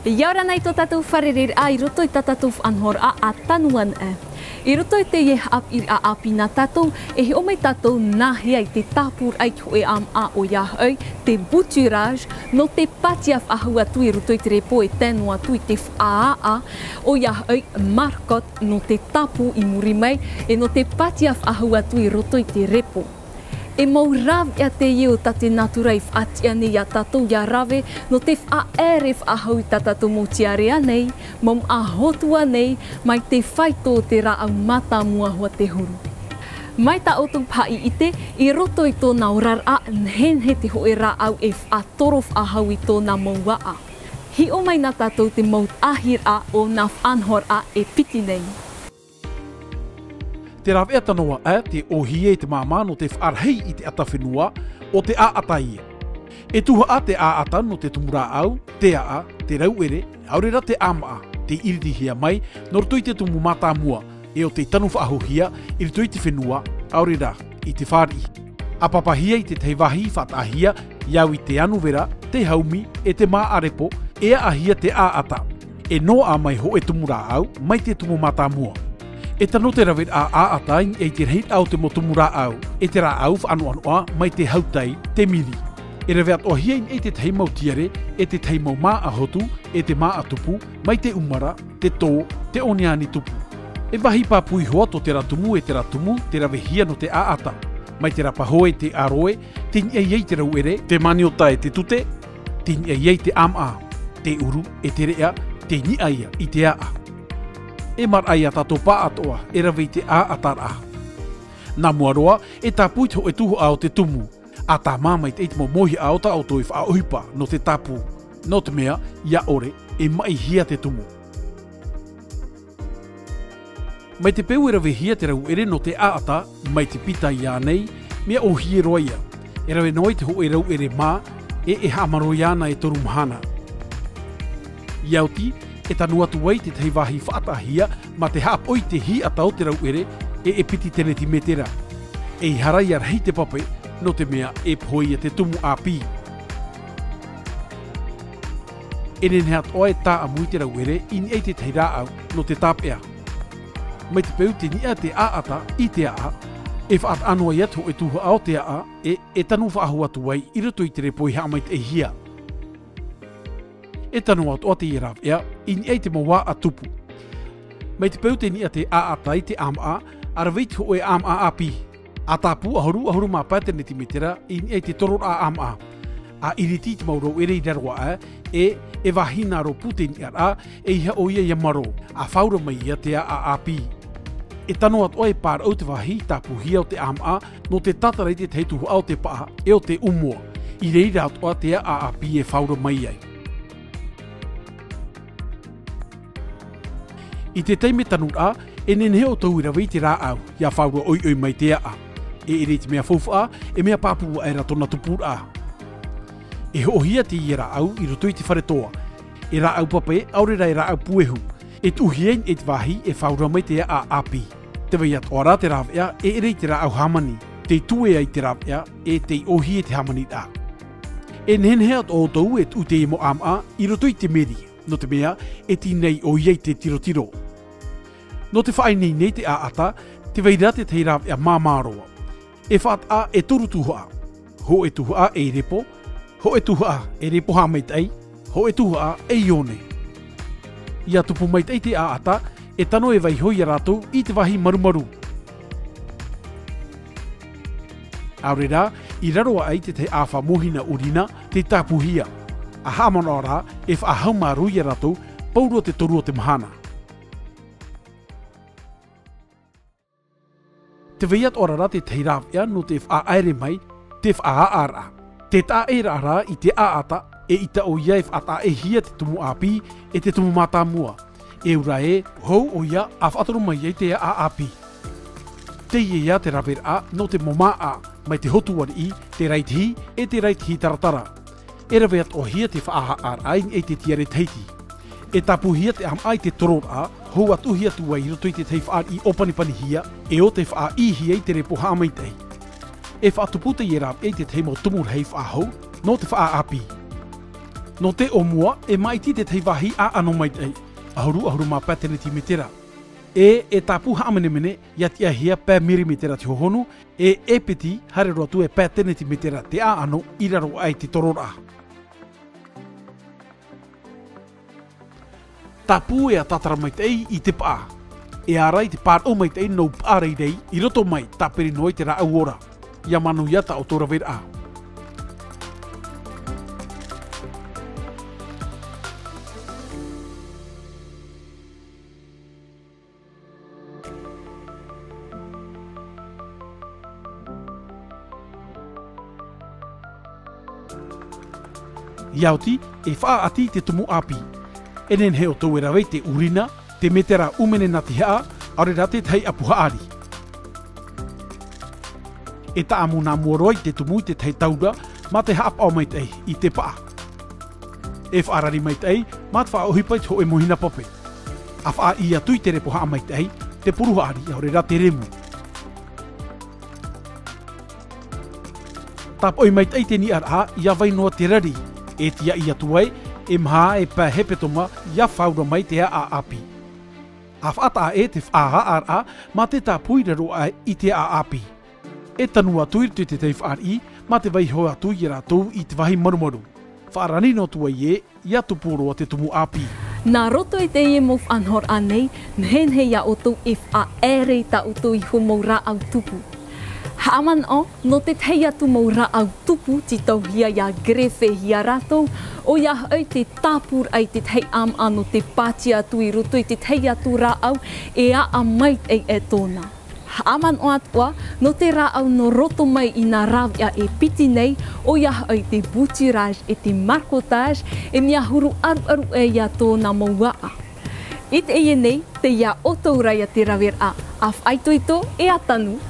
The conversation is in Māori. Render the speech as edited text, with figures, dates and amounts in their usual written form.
Ia ora nei tō tātou wharerer a I roto I tātou whanhor a tanuan e. I roto I te ap I a apina tātou, e he o mai tātou nahi ai te tāpur ai hoe am a o ia au, te bouturage, no te patiaf ahua tui roto I te repo e tēnua tui te whaa o ia au markot no te tapu I muri mai, e no te patiaf ahua tui roto I te repo. E mau rav ia te iu ta te naturei whatia nei a tātou ia rave, no te whaere whahau ta tātou mō tiarea nei, mom a hotua nei, mai te whaito te ra au mata mua hoa te huru. Mai ta otung pai ite, I roto I tōna orar a nhen he te hoe ra au e whatoro whahau I tōna maua a. Hi o mai na tātou te maut ahir a o na whanhor a e piti nei. Te rawe atanoa te ohie te māma no te wharhei I te atawhenua o te aata ia. E tuha a te aata no te tumura au, te a, te rauere, aurera te ama, te iritihia mai, nortoi te tumu mata mua, e o te tanu whaahohia, iritoi te whenua, aurera, I te whari. A papahia I te teivahi whatahia, iau I te anu vera, te haumi, e te maarepo, ea ahia te aata. E no a mai ho e tumura au, mai te tumu mata mua. E tano te rawet a aatai e te reit au te motumura au, e te ra au whaanu anoa mai te hautai, te miri. E rawet o hiein e te teimau tiare, e te teimau maa ahotu, e te maa tupu, mai te umara, te tō, te oniani tupu. E wahi pāpui hoa to te ratumu e te ratumu, te rawe hia no te aata. Mai te rapahoe te aroe, tin e iei te rauere, te maniota e te tute, tin e iei te ama, te uru e te rea, te ni aia I te aa. E mar ai a tato pā atoa, e rawei te a atara. Nā muaroa, e tā puit ho e tuho ao te tumu. A tā māmai te eit mo mohi ao ta auto I whaauipa no te tapu. No te mea, ia ore, e mai hia te tumu. Mai te peu e rawe hia te rau ere no te aata, mai te pita ia nei, mea o hie roia. E rawe noi te ho e rau ere mā, e hamaro iana e toru mahana. Iauti, e tanu atu wai te teivahi whaatahia, ma te haapoi te hi atau te rauere, e piti tene ti metera. E harai ar hei te pape, no te mea e poi te tumu api. E nene hat oe tā amui te rauere, in e te teira au, no te tāpea. Mai te peu te nia te aata I te a, e whaat anua i atu e tuhu ao te a, e tanu whaahu atu wai, I roto I te repoi haamait e hia. E tanu atu o te irav ea, in ei te mawa a tupu. Mai te peu te nia te aatai te ama, araweit ho e ama api. A tapu ahoru mā pātene ti metera, in ei te toror a ama. A iriti te mauro ere I rarwa e wahina ro puten ara, e iha o ia yamaro, a whaura mai ia te a api. E tanu atu o e pār au te wahi tapu hia o te ama, no te tatarei te teituhu au te paa, e o te umua. I reira atu o te a api e whaura mai ai. I te teime tanu a, e nene o tau rawei te rā au, ia whaura oi mai te a. E ere te mea faufa, e mea pāpua e ratona tupur a. E hohia te I rā au, I roto I te wharetoa. E rā au pape, aurera e rā au puehu. E tuhien e te wahi, e whaura mai te a api. Te wai at ora te rāwea, e ere te rā au hamani. Te tue ai te rāwea, e te ohi e te hamani a. E nene at o tau e tu te mo ama, I roto I te meri. No te mea, e ti nei o iei te tiro. No te whaai nei te aata, te weira te teira a māmaroa. E whaat a e toru tuha. Ho e tuha e repo, ho e tuha e repo ha maitei, ho e tuha e ione. Ia tupu maitei te aata, e tano e vai hoi rātou I te wahi marumaru. Aurera, I raroa ai te awha mohina urina, te tapuhia. A hamana ora, e whaahau maru I rātou, pauro te toru o te mahana. Te veiat orara te teirawea no te whaaere mai, te whaaara. Te taera ara I te aata, e ita o ia e whaata e hia te tumu api, e te tumu mata mua. E ura e, hou o ia a whaatoro mai e te api. Te ia te rawera no te moma a, mai te hotuari I, te raiti e te raiti taratara. E raweat o hia te whaaara e te tiare teiti. E tapu hia te am ai te torora, hou atu hia tua I roto I te teifar I opanipani hia, e o te wha I hia I te repo haamaitei. E whaatuputa I rāp e te teimo tumur hei whahau, no te wha api. No te o mua e maiti te teiwahi a ano mai ei. Ahuru ma paternity me tera. E tapu haamenemene ia tia hia pē miri me tera te hohonu e peti hare roa tu e paternity me tera te a ano i raro ai te torora. Tapu e a tatara mai tei i te paa. E arai te pār o mai tei no pārei rei i roto mai taperi noi te ra auora. Ia manu iata o tora vera a. Iauti e wha ati te tumu api. Enen heo tau e rawei te urina, te metera umene na te haa, aure rate tei apuhaari. E ta amu nā muaroi te tumu te tei taura, ma te haap au mai tei i te paa. E whaarari mai tei, ma te wha ohipait ho e mohina pope. A wha i atui te repo haa mai tei, te puruhaari aure rate remu. Tap oi mai tei te ni ar a, ia vai noa te rari. E tia i atuai, e mha e pā hepetoma ia whaura mai te a api. A whata e te whaha ar a, ma te tā puirero ai i te a api. E tanu atuir tu te tei whaari, ma te vai hoa atu i rātou i te wahi marumaru. Whaarani no tua i ia tuporoa te tumu api. Nā roto e te e mof anhor anei, nhen he ia oto e wha ere ta uto i humau ra au tupu. Haaman o, no te tei atu mau ra au tupu ti tau hia ia grefe hia ratou, o ia au te tāpur ai te tei am ano te pāti atu i roto i te tei atu ra au e a amait e tōna. Haaman o atua, no te ra au no roto mai i nā rawia e piti nei, o ia au te boutirage e te marcotage e mia huru aru e ia tōna mauaa. I te e nei, te ia oto raia te rawera a whaitoito e atanu.